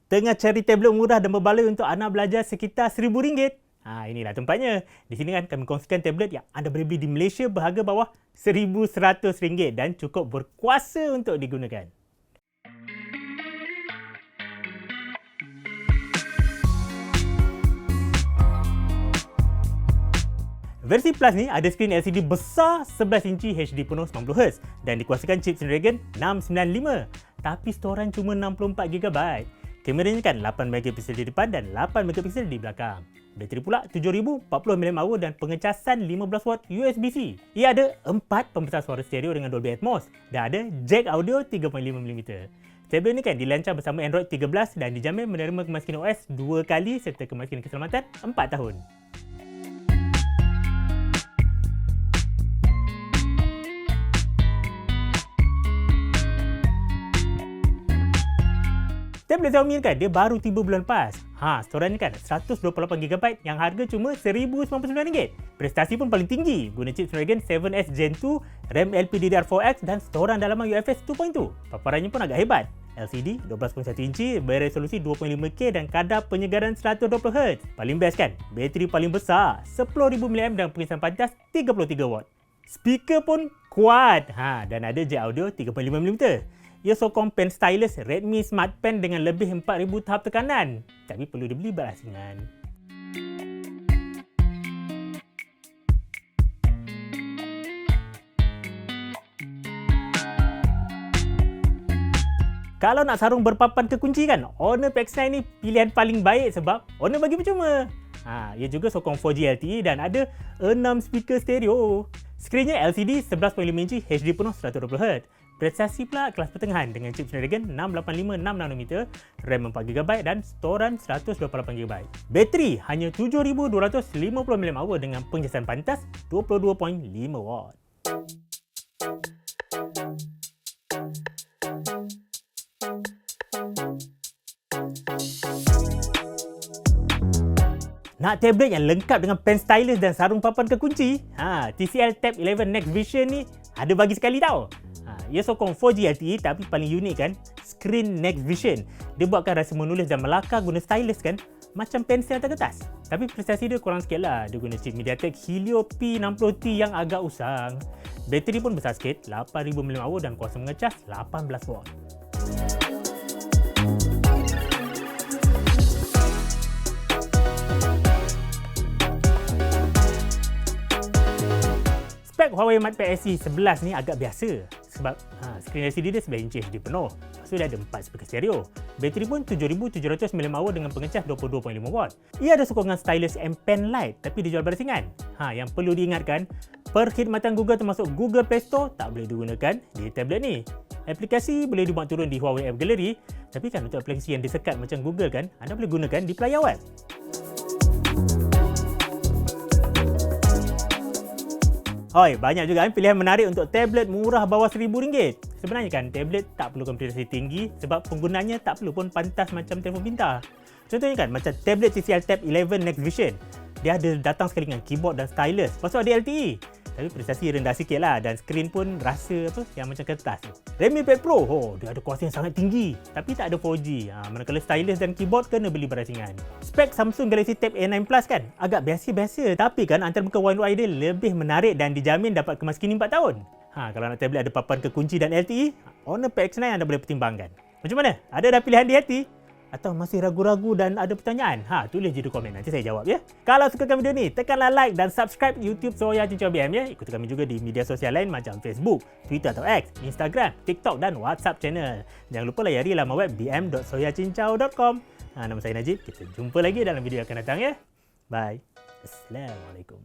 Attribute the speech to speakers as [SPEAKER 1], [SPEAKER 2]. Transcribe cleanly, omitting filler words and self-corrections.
[SPEAKER 1] Tengah cari tablet murah dan berbaloi untuk anak belajar sekitar RM1,000? Inilah tempatnya. Di sini kan kami kongsikan tablet yang anda boleh beli di Malaysia berharga bawah RM1,100 dan cukup berkuasa untuk digunakan. Versi Plus ni ada skrin LCD besar 11 inci HD penuh 90Hz dan dikuasakan chip Snapdragon 695. Tapi storan cuma 64GB. Kameranya kan 8MP di depan dan 8MP di belakang. Bateri pula 7040mAh dan pengecasan 15W USB-C. Ia ada 4 pembesar suara stereo dengan Dolby Atmos dan ada jack audio 3.5mm. Tablet ni kan dilancar bersama Android 13 dan dijamin menerima kemaskinan OS 2 kali serta kemaskinan keselamatan 4 tahun. Tablet Xiaomi kan dia baru tiba bulan lepas. Storan ni kan 128GB yang harga cuma RM1,099. Prestasi pun paling tinggi guna chip Snapdragon 7S Gen 2, RAM LPDDR4X dan storan dalaman UFS 2.2. Paparannya pun agak hebat. LCD 12.1 inci beresolusi 2.5K dan kadar penyegaran 120Hz. Paling best kan, bateri paling besar 10,000 mAh dan pengecasan pantas 33W. Speaker pun kuat. Dan ada jack audio 3.5mm. Ia sokong pen stylus Redmi Smart Pen dengan lebih 4,000 tahap tekanan. Tapi perlu dibeli berasingan. Kalau nak sarung berpapan kekunci kan, Honor PX9 ni pilihan paling baik sebab Honor bagi percuma. Ia juga sokong 4G LTE dan ada 6 speaker stereo. Skrinnya LCD 11.5 inci HD penuh 120Hz. Prestasi pula kelas pertengahan dengan chip Snapdragon 685 6nm, RAM 4GB dan storan 128GB. Bateri hanya 7250mAh dengan pengecasan pantas 22.5W. Nak tablet yang lengkap dengan pen stylus dan sarung papan kekunci? TCL Tab 11 Next Vision ni ada bagi sekali tau. Ia sokong 4G LTE tapi paling unik kan, skrin Next Vision. Dia buatkan rasa menulis dan melakar guna stylus kan, macam pensel atas kertas. Tapi prestasi dia kurang sikit lah. Dia guna chip MediaTek Helio P60T yang agak usang. Bateri pun besar sikit, 8,000 mAh dan kuasa mengecas 18W. Spek Huawei MatePad SE 11 ni agak biasa sebab skrin LCD dia 11 inci HD penuh. Lepas tu dia ada 4 speaker stereo. Bateri pun 7700mAh dengan pengecas 22.5W. Ia ada sokongan stylus M Pen Lite tapi dijual berasingan. Yang perlu diingatkan, perkhidmatan Google termasuk Google Play Store tak boleh digunakan di tablet ni. Aplikasi boleh dimuat turun di Huawei App Gallery, tapi kan untuk aplikasi yang disekat macam Google kan, anda boleh gunakan di pelayar web. Banyak juga pilihan menarik untuk tablet murah bawah RM1,000. Sebenarnya kan tablet tak perlukan prestasi tinggi sebab penggunaannya tak perlu pun pantas macam telefon pintar. Contohnya kan macam tablet TCL Tab 11 Next Vision. Dia ada datang sekali dengan keyboard dan stylus. Lepas tu ada LTE. Tapi prestasi rendah sikit lah dan skrin pun rasa yang macam kertas tu. Redmi Pad Pro, dia ada kuasa yang sangat tinggi tapi tak ada 4G. Manakala stylus dan keyboard kena beli berasingan. Spek Samsung Galaxy Tab A9 Plus kan agak biasa-biasa tapi kan antarmuka One UI dia lebih menarik dan dijamin dapat kemaskinan 4 tahun. Kalau nak tablet ada papan kekunci dan LTE, Honor PX9 anda boleh pertimbangkan. Macam mana? Ada dah pilihan di hati? Atau masih ragu-ragu dan ada pertanyaan? Tulis je di komen, nanti saya jawab ya. Kalau sukakan video ni, tekanlah like dan subscribe YouTube Soya Cincau BM ya. Ikuti kami juga di media sosial lain macam Facebook, Twitter atau X, Instagram, TikTok dan WhatsApp channel. Jangan lupa layari laman web bm.soyacincau.com. Nama saya Najib, kita jumpa lagi dalam video yang akan datang ya. Bye. Assalamualaikum.